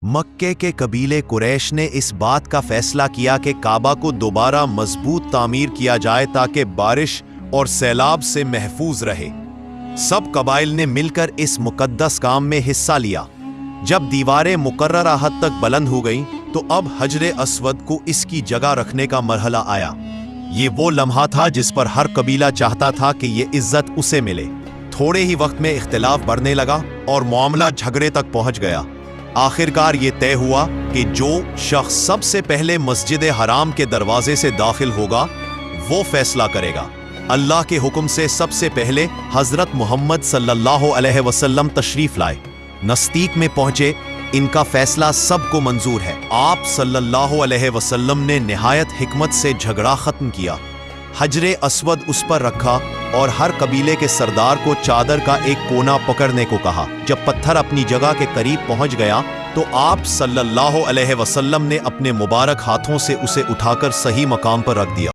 مکے کے قبیلے قریش نے اس بات کا فیصلہ کیا کہ کعبہ کو دوبارہ مضبوط تعمیر کیا جائے تاکہ بارش اور سیلاب سے محفوظ رہے۔ سب قبائل نے مل کر اس مقدس کام میں حصہ لیا۔ جب دیواریں مقررہ حد تک بلند ہو گئیں تو اب حجر اسود کو اس کی جگہ رکھنے کا مرحلہ آیا۔ یہ وہ لمحہ تھا جس پر ہر قبیلہ چاہتا تھا کہ یہ عزت اسے ملے۔ تھوڑے ہی وقت میں اختلاف بڑھنے لگا اور معاملہ جھگڑے تک پہنچ گیا۔ آخرکار یہ طے ہوا کہ جو شخص سب سے پہلے مسجد حرام کے دروازے سے داخل ہوگا وہ فیصلہ کرے گا۔ اللہ کے حکم سے سب سے پہلے حضرت محمد صلی اللہ علیہ وسلم تشریف لائے۔ نزدیک میں پہنچے، ان کا فیصلہ سب کو منظور ہے۔ آپ صلی اللہ علیہ وسلم نے نہایت حکمت سے جھگڑا ختم کیا۔ حجر اسود اس پر رکھا اور ہر قبیلے کے سردار کو چادر کا ایک کونا پکڑنے کو کہا۔ جب پتھر اپنی جگہ کے قریب پہنچ گیا تو آپ صلی اللہ علیہ وسلم نے اپنے مبارک ہاتھوں سے اسے اٹھا کر صحیح مقام پر رکھ دیا۔